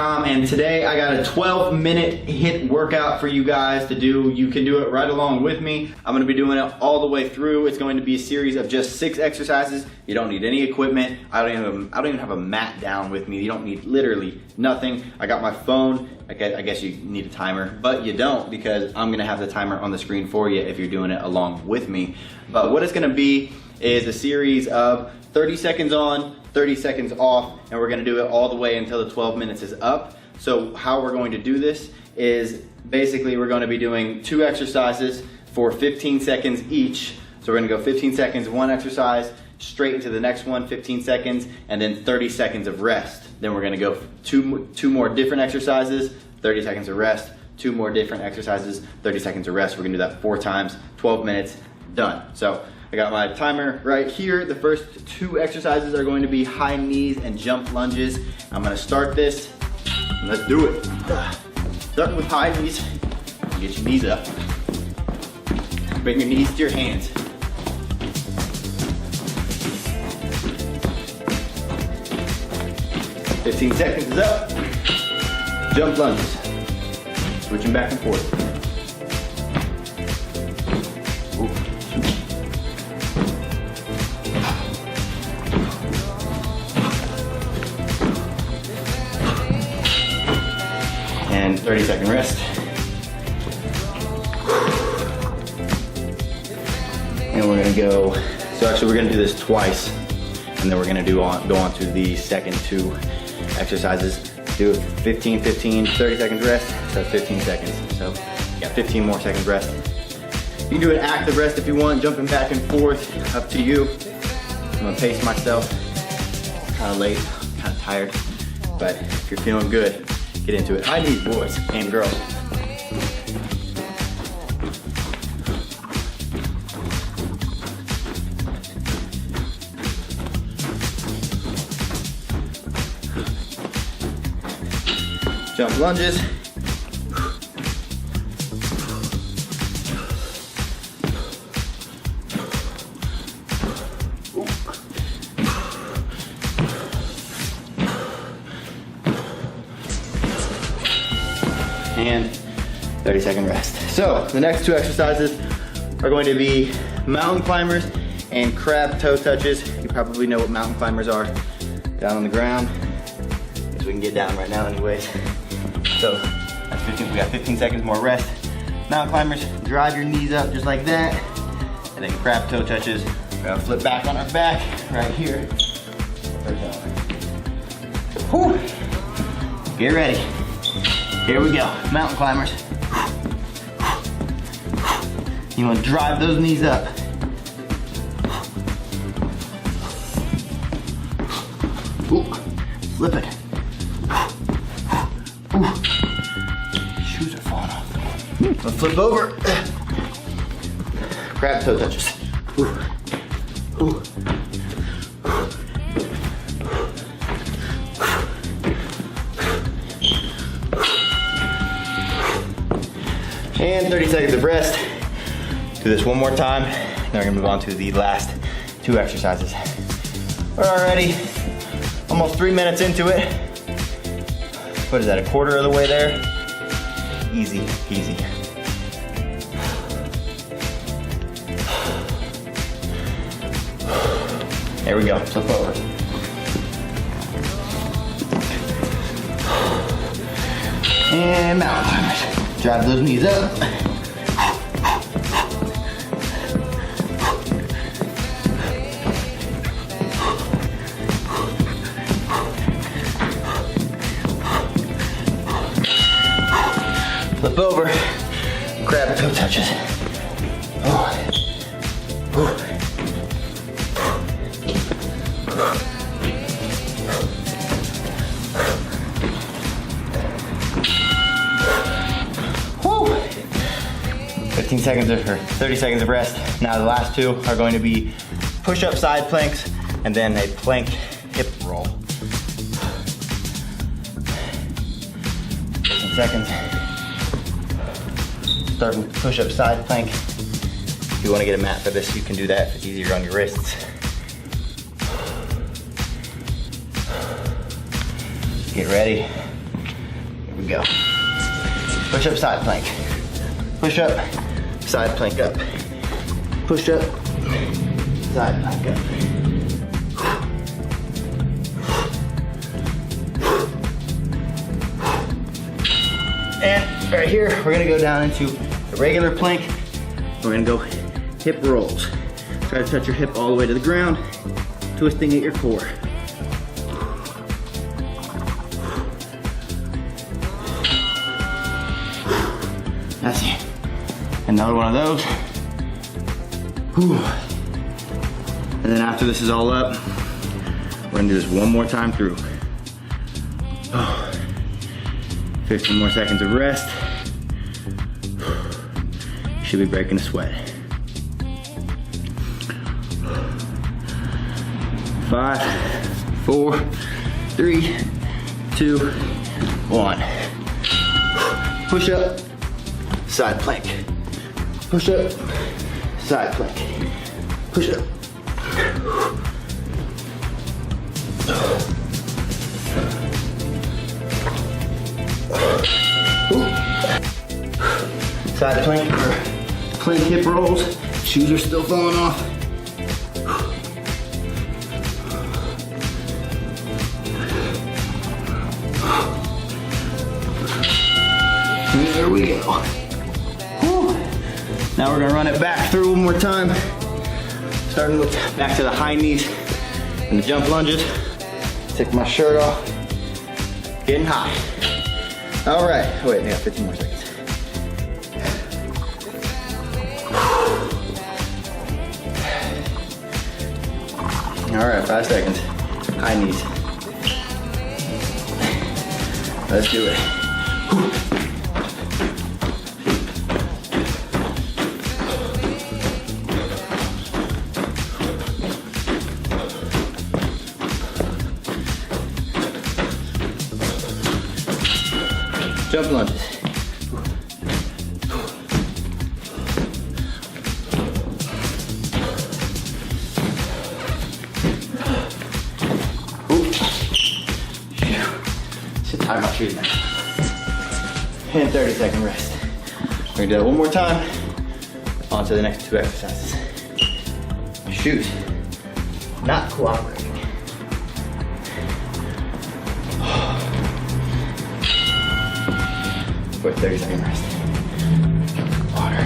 Tom, and today I got a 12-minute HIIT workout for you guys to do. You can do it right along with me. I'm gonna be doing it all the way through. It's going to be a series of just 6 exercises. You don't need any equipment. I don't even have a mat down with me. You don't need literally nothing. I got my phone. I guess you need a timer, but you don't, because I'm gonna have the timer on the screen for you if you're doing it along with me. But what it's gonna be is a series of 30 seconds on, 30 seconds off, and we're gonna do it all the way until the 12 minutes is up. So how we're going to do this is basically we're gonna be doing 2 exercises for 15 seconds each. So we're gonna go 15 seconds, 1 exercise, straight into the next one, 15 seconds, and then 30 seconds of rest. Then we're gonna go two more different exercises, 30 seconds of rest, 2 more different exercises, 30 seconds of rest. We're gonna do that 4 times, 12 minutes, done. So I got my timer right here. The first 2 exercises are going to be high knees and jump lunges. I'm gonna start this, and let's do it. Start with high knees. Get your knees up. Bring your knees to your hands. "15 seconds is up. Jump lunges. Switching back and forth. Ooh. And 30-second rest. And we're gonna go, so actually we're gonna do this twice, and then we're gonna go on to the second 2 exercises. Do 15, 30 seconds rest, so 15 seconds. So you got 15 more seconds rest. You can do an active rest if you want, jumping back and forth, up to you. I'm gonna pace myself. Kind of late, kind of tired, but if you're feeling good, get into it. High knees, boys and girls. Jump lunges. And 30-second rest. So the next 2 exercises are going to be mountain climbers and crab toe touches. You probably know what mountain climbers are. Down on the ground. Guess we can get down right now anyways. So that's 15, we got 15 seconds more rest. Mountain climbers, drive your knees up just like that. And then crab toe touches. We're gonna flip back on our back right here. Whew. Get ready. Here we go, mountain climbers. You wanna drive those knees up. Ooh, flip it. Ooh. Shoes are falling off. Let's flip over. Crab toe touches. Ooh. Ooh. And 30 seconds of rest. Do this one more time, then we're gonna move on to the last 2 exercises. We're already almost 3 minutes into it. What is that, a quarter of the way there? Easy peasy. There we go, flip over. And mountain climbers. Drive those knees up. Flip over, crab toe touches. Oh. Oh. Woo. 15 seconds or 30 seconds of rest. Now the last 2 are going to be push-up side planks and then a plank hip roll. 15 seconds. Start with push-up side plank. If you want to get a mat for this, you can do that if it's easier on your wrists. Get ready. we go. Push up, side plank. Push up, side plank up. Push up, side plank up. And right here, we're gonna go down into a regular plank. We're gonna go hip rolls. Try to touch your hip all the way to the ground, twisting at your core. That's it. Another one of those. Whew. And then after this is all up, we're gonna do this one more time through. 15 more seconds of rest. Should be breaking a sweat. 5, 4, 3, 2, 1. Push up, side plank. Push up, side plank. Push up. Side plank or plank hip rolls. Shoes are still falling off. There we go. Whew. Now we're gonna run it back through one more time. Starting with back to the high knees and the jump lunges. Take my shirt off. Getting high. All right, wait, I got 15 more seconds. All right, 5 seconds. High knees. Let's do it. Jump lunges. Should tie my shoes now. And 30-second rest. We're gonna do that one more time. On to the next 2 exercises. Shoes, not cooperating. For a 30-second rest. Water.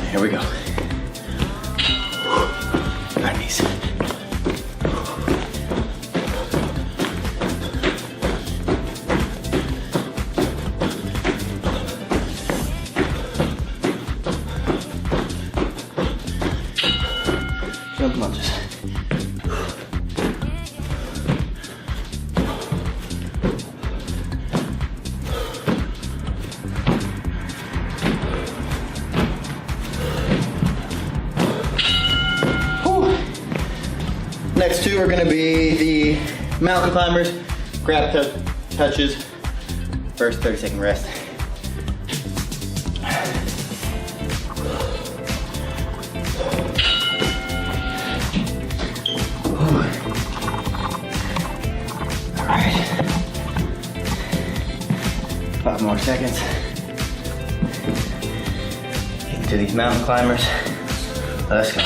Here we go. High knees. Jump lunges. Next 2 are gonna be the mountain climbers, grab touches, first 30-second rest. All right, 5 more seconds. Get into these mountain climbers. Let's go.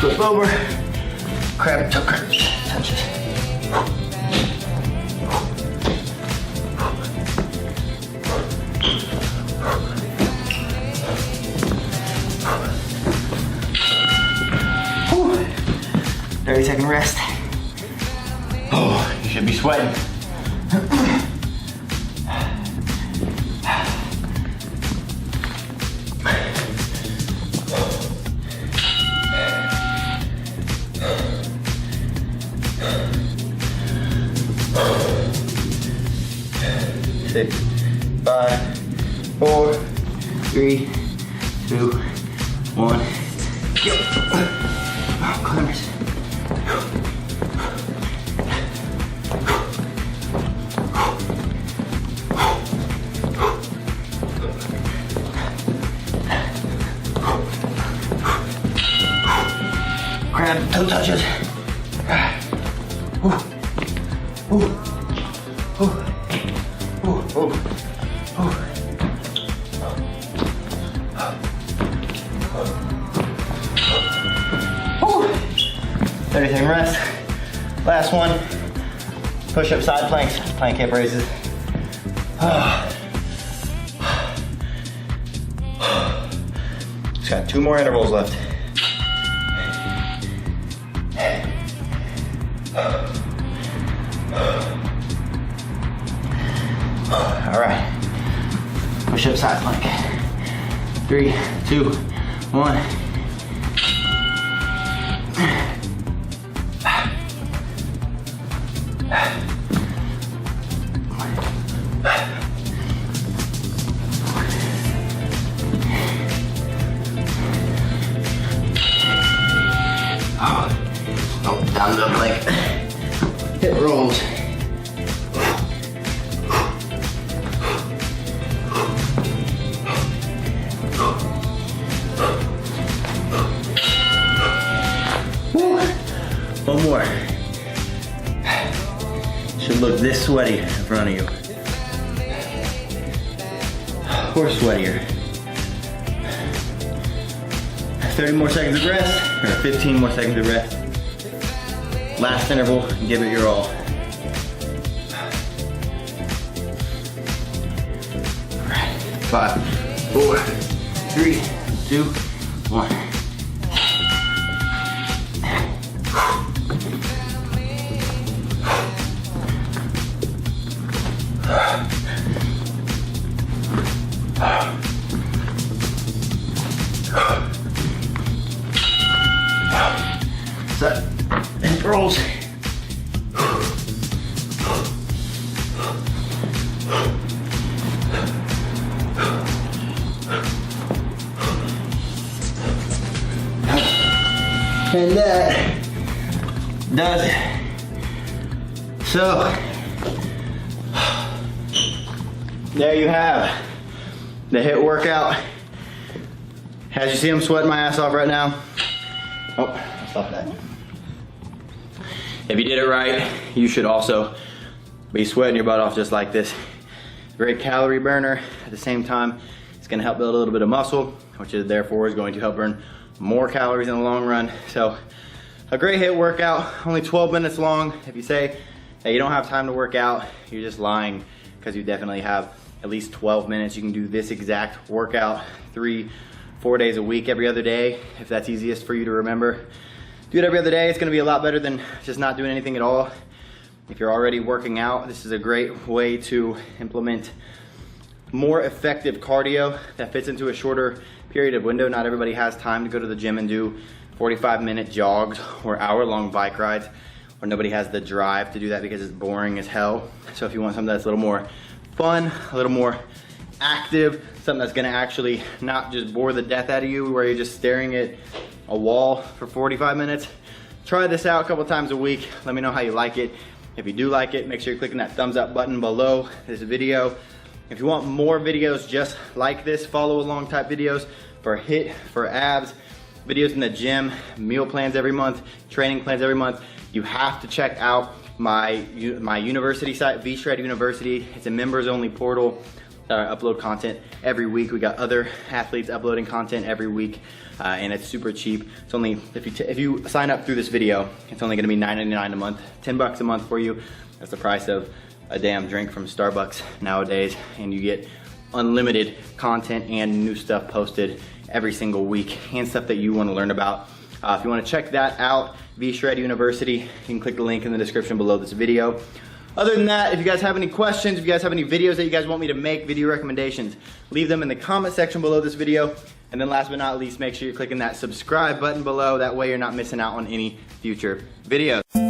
Flip over, crab tucker, touches. Whew. 30-second rest. Oh, you should be sweating. Six, 5, 4, 3, 2, 1. Go. Climbers. Grab, toe touches. Ooh. Ooh. Ooh. Ooh. Ooh. Everything rest. Last one. Push up side planks, plank hip raises. Just got 2 more intervals left. All right. Push up side plank. 3, 2, 1. Oh, down to the plank. Hip rolls. Woo. One more. Should look this sweaty in front of you. Or sweatier. 30 more seconds of rest, or 15 more seconds of rest. Last interval, give it your all. All right, 5, 4, 3, 2, 1. Set and rolls. And that does it. So, there you have the HIIT workout. As you see, I'm sweating my ass off right now. Oh, stop that. If you did it right, you should also be sweating your butt off just like this. Great calorie burner. At the same time, it's gonna help build a little bit of muscle, which is therefore is going to help burn more calories in the long run. So a great HIIT workout, only 12 minutes long. If you say that you don't have time to work out, you're just lying, because you definitely have at least 12 minutes. You can do this exact workout 3-4 days a week, every other day, if that's easiest for you to remember. Do it every other day. It's gonna be a lot better than just not doing anything at all. If you're already working out, this is a great way to implement more effective cardio that fits into a shorter period of window. Not everybody has time to go to the gym and do 45-minute jogs or hour-long bike rides, or nobody has the drive to do that because it's boring as hell. So if you want something that's a little more fun, a little more active, something that's gonna actually not just bore the death out of you where you're just staring at a wall for 45 minutes, try this out a couple times a week. Let me know how you like it. If you do like it, make sure you're clicking that thumbs up button below this video. If you want more videos just like this, follow along type videos for HIIT, for abs, videos in the gym, meal plans every month, training plans every month, you have to check out my university site, V-Shred University. It's a members only portal. Upload content every week. We got other athletes uploading content every week, and it's super cheap. It's only, if you sign up through this video, it's only gonna be $9.99 a month, $10 a month for you. That's the price of a damn drink from Starbucks nowadays, and you get unlimited content and new stuff posted every single week, and stuff that you wanna learn about. If you wanna check that out, V-Shred University, you can click the link in the description below this video. Other than that, if you guys have any questions, if you guys have any videos that you guys want me to make, video recommendations, leave them in the comment section below this video. And then last but not least, make sure you're clicking that subscribe button below. That way you're not missing out on any future videos.